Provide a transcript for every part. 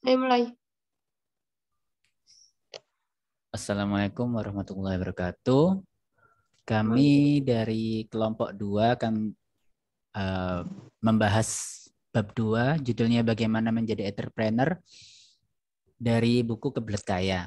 Ayo mulai. Assalamualaikum warahmatullahi wabarakatuh. Kami dari kelompok 2 akan membahas bab 2, judulnya bagaimana menjadi entrepreneur dari buku Kebelet Kaya.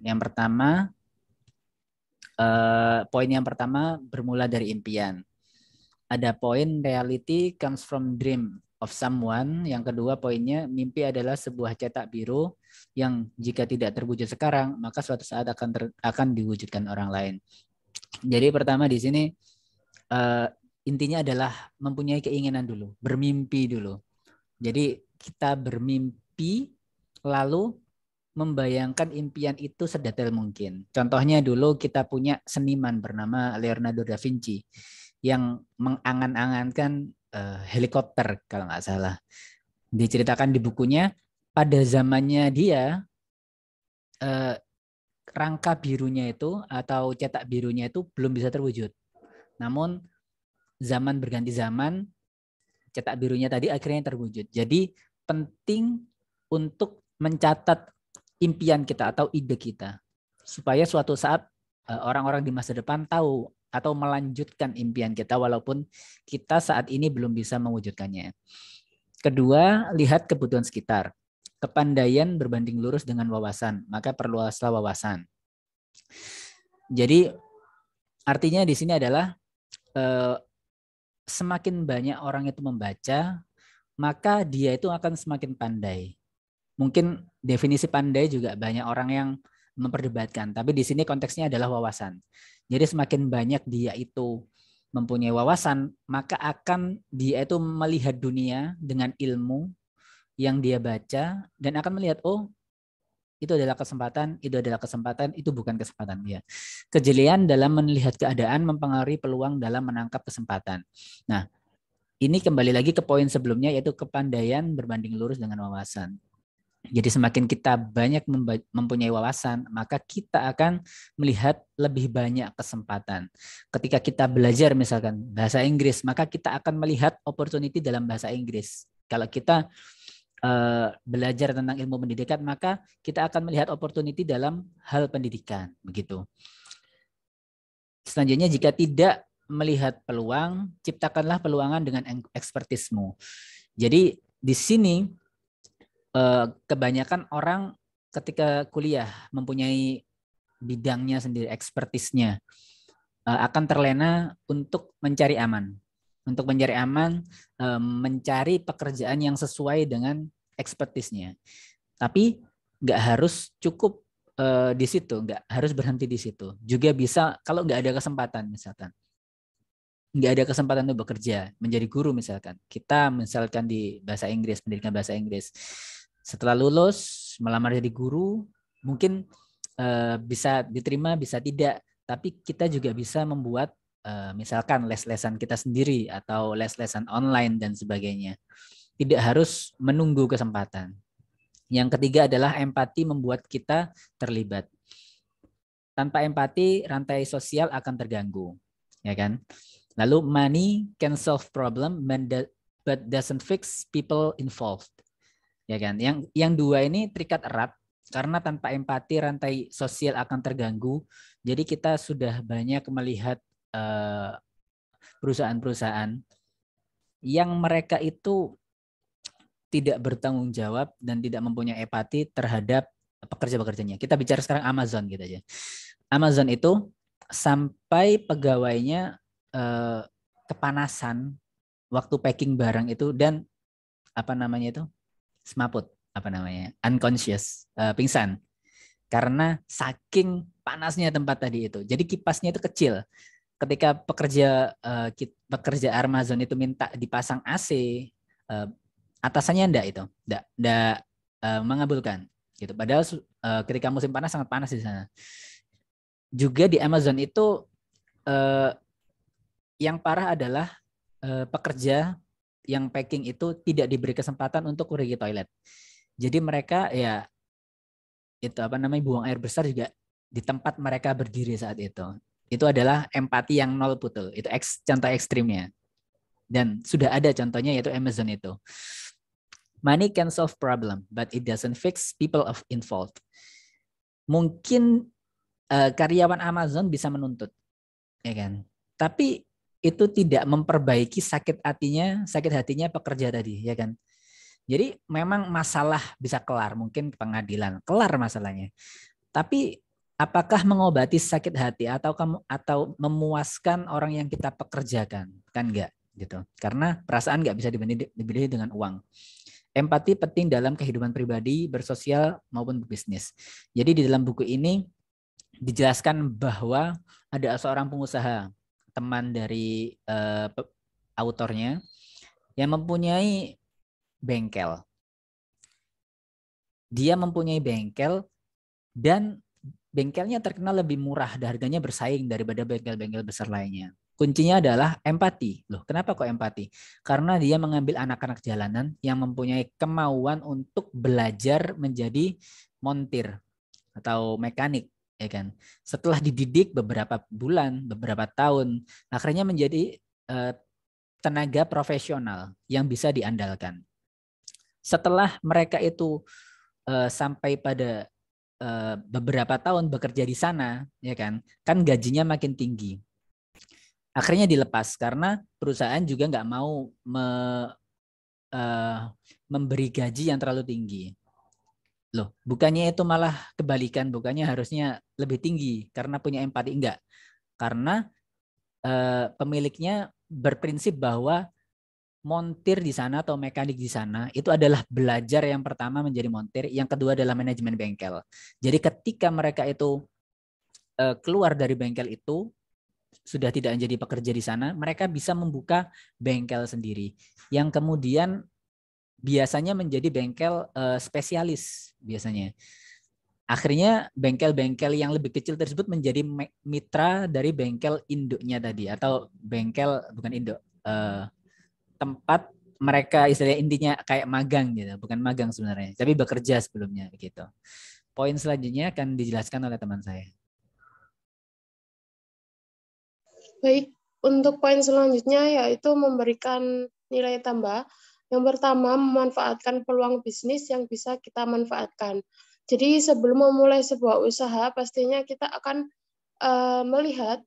Yang pertama, poin yang pertama bermula dari impian. Ada poin reality comes from dream of someone. Yang kedua poinnya mimpi adalah sebuah cetak biru yang jika tidak terwujud sekarang maka suatu saat akan diwujudkan orang lain. Jadi pertama di sini intinya adalah mempunyai keinginan dulu, bermimpi dulu. Jadi kita bermimpi lalu membayangkan impian itu sedetail mungkin. Contohnya dulu kita punya seniman bernama Leonardo da Vinci yang mengangan-angankan helikopter kalau nggak salah. Diceritakan di bukunya pada zamannya dia rangka birunya itu atau cetak birunya itu belum bisa terwujud. Namun zaman berganti zaman, cetak birunya tadi akhirnya terwujud. Jadi penting untuk mencatat impian kita atau ide kita supaya suatu saat orang-orang di masa depan tahu atau melanjutkan impian kita walaupun kita saat ini belum bisa mewujudkannya. Kedua, lihat kebutuhan sekitar. Kepandaian berbanding lurus dengan wawasan, maka perluaslah wawasan. Jadi artinya di sini adalah semakin banyak orang itu membaca, maka dia itu akan semakin pandai. Mungkin definisi pandai juga banyak orang yang memperdebatkan, tapi di sini konteksnya adalah wawasan. Jadi semakin banyak dia itu mempunyai wawasan, maka akan dia itu melihat dunia dengan ilmu yang dia baca dan akan melihat, oh itu adalah kesempatan, itu bukan kesempatan. Ya. Kejelian dalam melihat keadaan mempengaruhi peluang dalam menangkap kesempatan. Nah, ini kembali lagi ke poin sebelumnya yaitu kepandaian berbanding lurus dengan wawasan. Jadi semakin kita banyak mempunyai wawasan, maka kita akan melihat lebih banyak kesempatan. Ketika kita belajar misalkan bahasa Inggris, maka kita akan melihat opportunity dalam bahasa Inggris. Kalau kita belajar tentang ilmu pendidikan, maka kita akan melihat opportunity dalam hal pendidikan. Begitu. Selanjutnya, jika tidak melihat peluang, ciptakanlah peluangan dengan ekspertismu. Jadi di sini kebanyakan orang ketika kuliah mempunyai bidangnya sendiri, ekspertisnya, akan terlena untuk mencari aman. Untuk mencari aman, mencari pekerjaan yang sesuai dengan ekspertisnya. Tapi nggak harus cukup di situ, nggak harus berhenti di situ. Juga bisa kalau nggak ada kesempatan misalkan. Nggak ada kesempatan untuk bekerja, menjadi guru misalkan. Kita misalkan di bahasa Inggris, pendidikan bahasa Inggris. Setelah lulus, melamar jadi guru, mungkin bisa diterima, bisa tidak. Tapi kita juga bisa membuat misalkan les-lesan kita sendiri atau les-lesan online dan sebagainya. Tidak harus menunggu kesempatan. Yang ketiga adalah empati membuat kita terlibat. Tanpa empati, rantai sosial akan terganggu, ya kan? Lalu money can solve problem but doesn't fix people involved, ya kan? Yang dua ini terikat erat karena tanpa empati rantai sosial akan terganggu. Jadi kita sudah banyak melihat perusahaan-perusahaan yang mereka itu tidak bertanggung jawab dan tidak mempunyai empati terhadap pekerja-pekerjanya. Kita bicara sekarang Amazon gitu aja. Amazon itu sampai pegawainya kepanasan waktu packing barang itu dan apa namanya itu semaput, apa namanya, unconscious, pingsan karena saking panasnya tempat tadi itu. Jadi kipasnya itu kecil. Ketika pekerja Amazon itu minta dipasang AC, atasannya enggak mengabulkan gitu. Padahal ketika musim panas sangat panas di sana. Juga di Amazon itu yang parah adalah pekerja yang packing itu tidak diberi kesempatan untuk pergi toilet. Jadi mereka ya itu apa namanya buang air besar juga di tempat mereka berdiri saat itu. Itu adalah empati yang nol putul. Itu contoh ekstrimnya. Dan sudah ada contohnya yaitu Amazon itu. Money can solve problem, but it doesn't fix people involved. Mungkin karyawan Amazon bisa menuntut, ya kan? Tapi itu tidak memperbaiki sakit hatinya pekerja tadi, ya kan? Jadi memang masalah bisa kelar, mungkin pengadilan kelar masalahnya. Tapi apakah mengobati sakit hati atau memuaskan orang yang kita pekerjakan? Kan enggak gitu. Karena perasaan enggak bisa dibeli dengan uang. Empati penting dalam kehidupan pribadi, bersosial maupun berbisnis. Jadi di dalam buku ini dijelaskan bahwa ada seorang pengusaha, teman dari autornya, yang mempunyai bengkel. Dia mempunyai bengkel dan bengkelnya terkenal lebih murah, harganya bersaing daripada bengkel-bengkel besar lainnya. Kuncinya adalah empati. Loh, kenapa kok empati? Karena dia mengambil anak-anak jalanan yang mempunyai kemauan untuk belajar menjadi montir atau mekanik, ya kan? Setelah dididik beberapa bulan, beberapa tahun, akhirnya menjadi tenaga profesional yang bisa diandalkan. Setelah mereka itu sampai pada beberapa tahun bekerja di sana, ya kan gajinya makin tinggi. Akhirnya dilepas karena perusahaan juga nggak mau memberi gaji yang terlalu tinggi. Loh, bukannya itu malah kebalikan, bukannya harusnya lebih tinggi karena punya empati, enggak. Karena pemiliknya berprinsip bahwa montir di sana atau mekanik di sana itu adalah belajar yang pertama menjadi montir, yang kedua adalah manajemen bengkel. Jadi ketika mereka itu keluar dari bengkel itu, sudah tidak menjadi pekerja di sana, mereka bisa membuka bengkel sendiri yang kemudian biasanya menjadi bengkel spesialis biasanya. Akhirnya bengkel-bengkel yang lebih kecil tersebut menjadi mitra dari bengkel induknya tadi, atau bengkel bukan induk, tempat mereka istilahnya intinya kayak magang gitu, bukan magang sebenarnya, tapi bekerja sebelumnya begitu. Poin selanjutnya akan dijelaskan oleh teman saya. Baik, untuk poin selanjutnya yaitu memberikan nilai tambah. Yang pertama, memanfaatkan peluang bisnis yang bisa kita manfaatkan. Jadi sebelum memulai sebuah usaha, pastinya kita akan melihat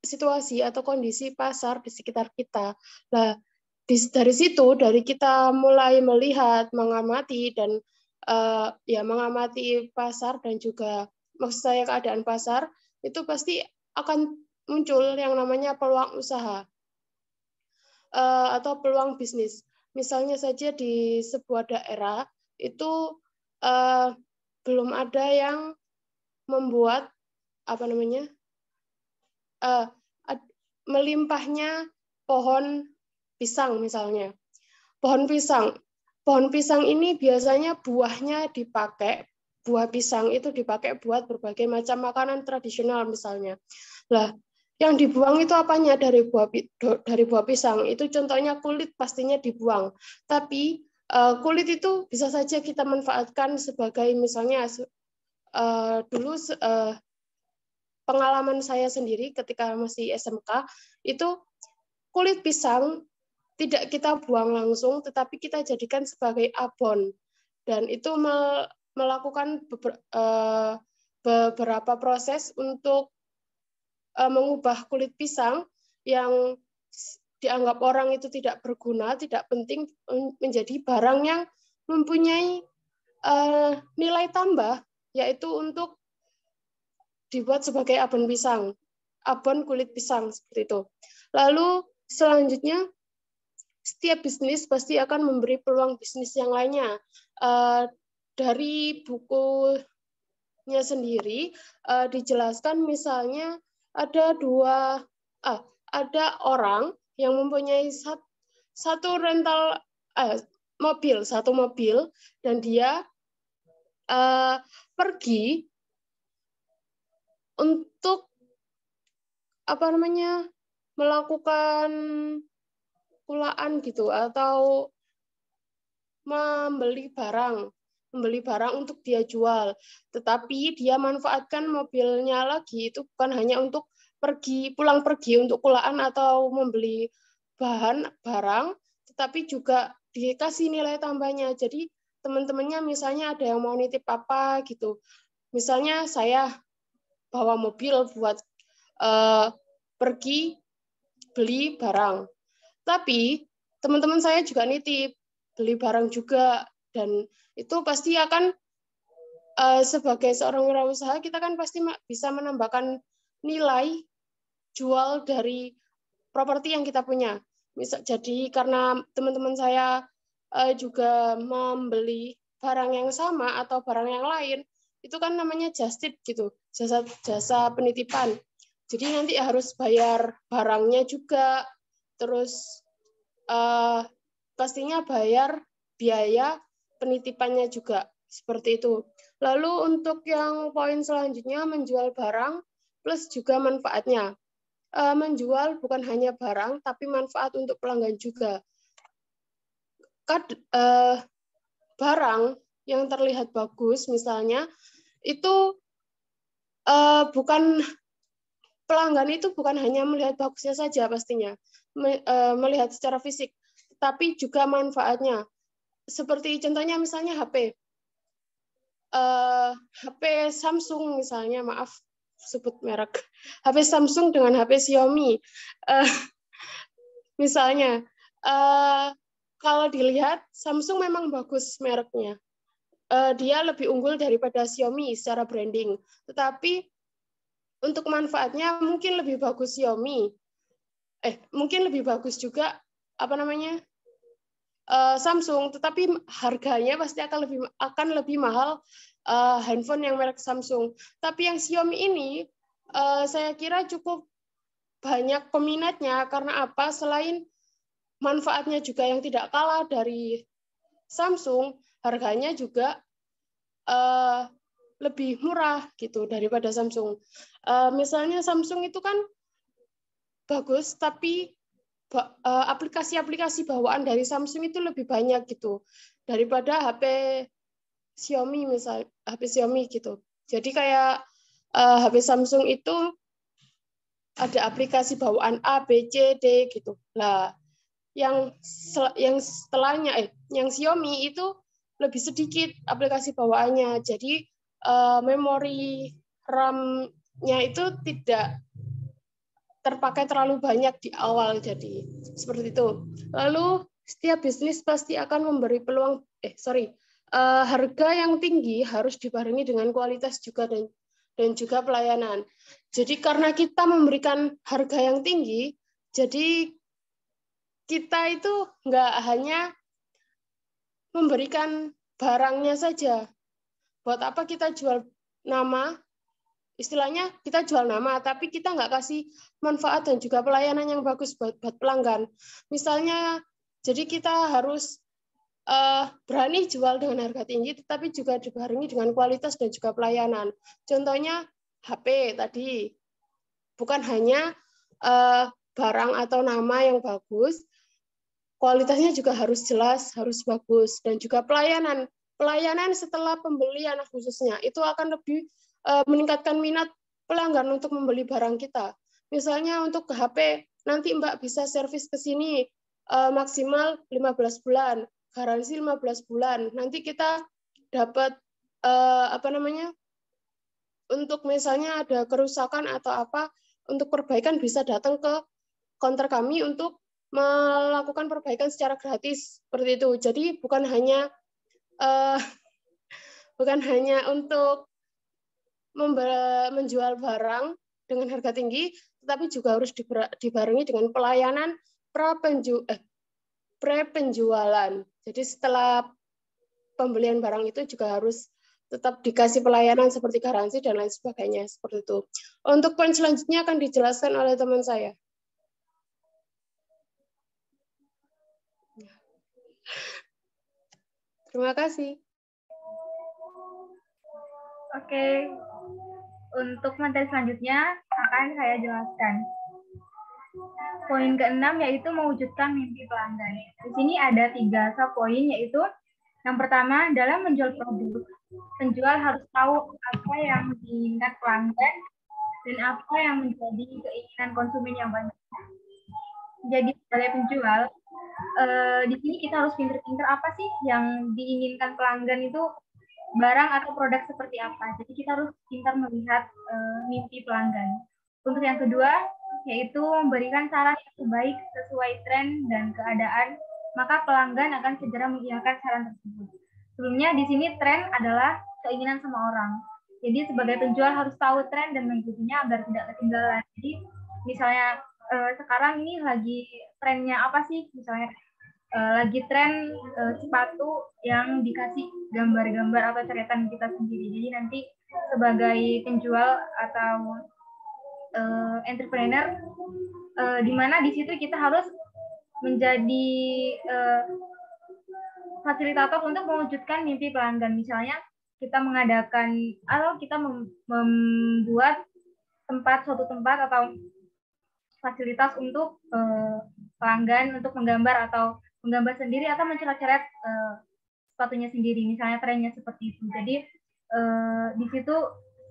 situasi atau kondisi pasar di sekitar kita. Nah, dari situ, dari kita mulai melihat, mengamati, dan mengamati pasar dan juga maksud saya keadaan pasar, itu pasti akan muncul yang namanya peluang usaha atau peluang bisnis. Misalnya saja di sebuah daerah itu belum ada yang membuat melimpahnya pohon pisang misalnya. Pohon pisang ini biasanya buahnya dipakai, buah pisang itu dipakai buat berbagai macam makanan tradisional misalnya. Lah, yang dibuang itu apanya dari buah pisang? Itu contohnya kulit pastinya dibuang. Tapi kulit itu bisa saja kita manfaatkan sebagai misalnya dulu pengalaman saya sendiri ketika masih SMK itu kulit pisang tidak kita buang langsung, tetapi kita jadikan sebagai abon, dan itu melakukan beberapa proses untuk mengubah kulit pisang yang dianggap orang itu tidak berguna, tidak penting, menjadi barang yang mempunyai nilai tambah, yaitu untuk dibuat sebagai abon pisang, abon kulit pisang seperti itu. Lalu selanjutnya, setiap bisnis pasti akan memberi peluang bisnis yang lainnya. Dari bukunya sendiri dijelaskan misalnya ada orang yang mempunyai satu mobil, dan dia pergi untuk melakukan kulaan gitu, atau membeli barang untuk dia jual. Tetapi dia manfaatkan mobilnya lagi itu bukan hanya untuk pulang pergi untuk kulaan atau membeli barang, tetapi juga dikasih nilai tambahnya. Jadi teman-temannya misalnya ada yang mau nitip apa gitu. Misalnya saya bawa mobil buat pergi beli barang. Tapi teman-teman saya juga nitip beli barang juga, dan itu pasti akan sebagai seorang wirausaha kita kan pasti bisa menambahkan nilai jual dari properti yang kita punya. Jadi karena teman-teman saya juga membeli barang yang sama atau barang yang lain, itu kan namanya just tip gitu, jasa penitipan. Jadi nanti harus bayar barangnya juga, terus pastinya bayar biaya penitipannya juga, seperti itu. Lalu untuk yang poin selanjutnya, menjual barang plus juga manfaatnya. Menjual bukan hanya barang, tapi manfaat untuk pelanggan juga. Barang yang terlihat bagus, misalnya, itu bukan pelanggan itu bukan hanya melihat bagusnya saja pastinya, melihat secara fisik, tapi juga manfaatnya. Seperti contohnya misalnya HP. HP Samsung misalnya, maaf sebut merek, HP Samsung dengan HP Xiaomi, misalnya, kalau dilihat Samsung memang bagus mereknya, dia lebih unggul daripada Xiaomi secara branding, tetapi untuk manfaatnya mungkin lebih bagus Xiaomi, mungkin lebih bagus juga Samsung, tetapi harganya pasti akan lebih mahal handphone yang merek Samsung. Tapi yang Xiaomi ini saya kira cukup banyak peminatnya, karena apa? Selain manfaatnya juga yang tidak kalah dari Samsung, harganya juga lebih murah gitu daripada Samsung. Misalnya Samsung itu kan bagus, tapi aplikasi-aplikasi bawaan dari Samsung itu lebih banyak gitu daripada HP Xiaomi, misal HP Xiaomi gitu. Jadi kayak HP Samsung itu ada aplikasi bawaan A, B, C, D gitu. Nah, yang setelahnya yang Xiaomi itu lebih sedikit aplikasi bawaannya. Jadi memori RAM-nya itu tidak terpakai terlalu banyak di awal, jadi seperti itu. Lalu setiap bisnis pasti akan memberi peluang harga yang tinggi harus dibarengi dengan kualitas juga dan juga pelayanan. Jadi karena kita memberikan harga yang tinggi, jadi kita itu nggak hanya memberikan barangnya saja. Buat apa kita jual nama? Istilahnya kita jual nama, tapi kita nggak kasih manfaat dan juga pelayanan yang bagus buat pelanggan. Misalnya, jadi kita harus berani jual dengan harga tinggi, tetapi juga dibarengi dengan kualitas dan juga pelayanan. Contohnya HP tadi, bukan hanya barang atau nama yang bagus, kualitasnya juga harus jelas, harus bagus, dan juga pelayanan. Pelayanan setelah pembelian khususnya itu akan lebih meningkatkan minat pelanggan untuk membeli barang kita. Misalnya untuk HP, nanti Mbak bisa servis ke sini maksimal 15 bulan, garansi 15 bulan. Nanti kita dapat untuk misalnya ada kerusakan atau apa, untuk perbaikan bisa datang ke counter kami untuk melakukan perbaikan secara gratis, seperti itu. Jadi bukan hanya untuk menjual barang dengan harga tinggi, tetapi juga harus dibarengi dengan pelayanan pre-penjualan. Jadi setelah pembelian barang itu juga harus tetap dikasih pelayanan seperti garansi dan lain sebagainya, seperti itu. Untuk poin selanjutnya akan dijelaskan oleh teman saya. Terima kasih. Oke, untuk materi selanjutnya akan saya jelaskan. Poin ke-6 yaitu mewujudkan mimpi pelanggan. Di sini ada 3 subpoin, yaitu yang pertama, dalam menjual produk, penjual harus tahu apa yang diinginkan pelanggan dan apa yang menjadi keinginan konsumen yang banyak. Jadi sebagai penjual, di sini kita harus pinter-pinter apa sih yang diinginkan pelanggan itu, barang atau produk seperti apa. Jadi kita harus pintar melihat mimpi pelanggan. Untuk yang kedua, yaitu memberikan saran yang terbaik sesuai tren dan keadaan, maka pelanggan akan segera mengiyakan saran tersebut. Sebelumnya di sini tren adalah keinginan semua orang. Jadi sebagai penjual harus tahu tren dan mengikutinya agar tidak ketinggalan. Jadi misalnya sekarang ini lagi trennya apa sih? Misalnya lagi tren sepatu yang dikasih gambar-gambar atau coretan kita sendiri. Jadi nanti sebagai penjual atau entrepreneur, di mana di situ kita harus menjadi fasilitator untuk mewujudkan mimpi pelanggan. Misalnya kita mengadakan atau kita membuat suatu tempat atau fasilitas untuk pelanggan untuk menggambar atau menggambar sendiri atau mencoret-coret sepatunya sendiri, misalnya trennya seperti itu. Jadi di situ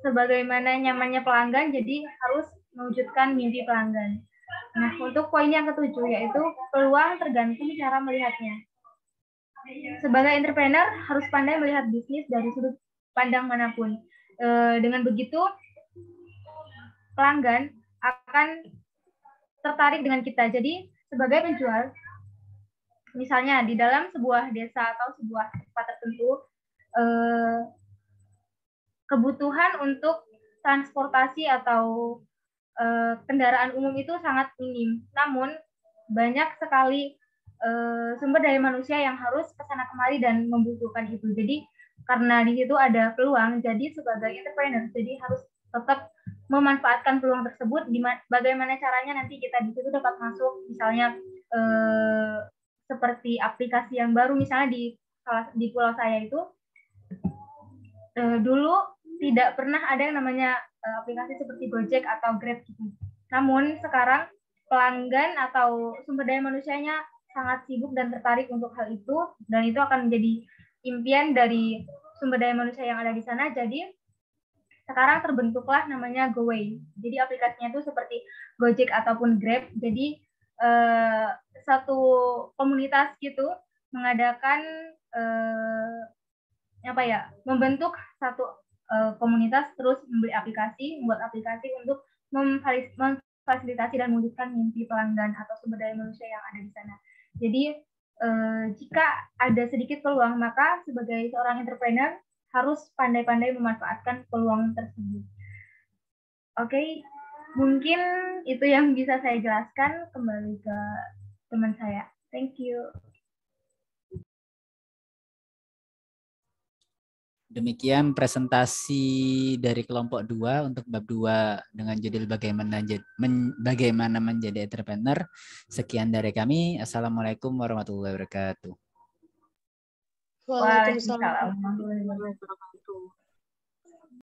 sebagaimana nyamannya pelanggan, jadi harus mewujudkan mimpi pelanggan. Nah, untuk poin yang ketujuh yaitu peluang tergantung cara melihatnya. Sebagai entrepreneur harus pandai melihat bisnis dari sudut pandang manapun. Dengan begitu pelanggan akan tertarik dengan kita. Jadi sebagai penjual, misalnya di dalam sebuah desa atau sebuah tempat tertentu, kebutuhan untuk transportasi atau kendaraan umum itu sangat minim. Namun banyak sekali sumber daya manusia yang harus kesana kemari dan membutuhkan itu. Jadi karena di situ ada peluang, jadi sebagai entrepreneur, jadi harus tetap memanfaatkan peluang tersebut. Bagaimana caranya nanti kita di situ dapat masuk, misalnya seperti aplikasi yang baru, misalnya di pulau saya itu dulu tidak pernah ada yang namanya aplikasi seperti Gojek atau Grab gitu. Namun sekarang pelanggan atau sumber daya manusianya sangat sibuk dan tertarik untuk hal itu, dan itu akan menjadi impian dari sumber daya manusia yang ada di sana. Jadi sekarang terbentuklah namanya GoWay. Jadi aplikasinya itu seperti Gojek ataupun Grab. Jadi satu komunitas gitu mengadakan membentuk satu komunitas, terus membuat aplikasi untuk memfasilitasi dan mewujudkan mimpi pelanggan atau sumber daya manusia yang ada di sana. Jadi jika ada sedikit peluang, maka sebagai seorang entrepreneur harus pandai-pandai memanfaatkan peluang tersebut. Oke, mungkin itu yang bisa saya jelaskan. Kembali ke teman saya. Thank you. Demikian presentasi dari kelompok 2 untuk bab 2 dengan judul bagaimana menjadi entrepreneur. Sekian dari kami. Assalamualaikum warahmatullahi wabarakatuh. Waalaikumsalam warahmatullahi wabarakatuh.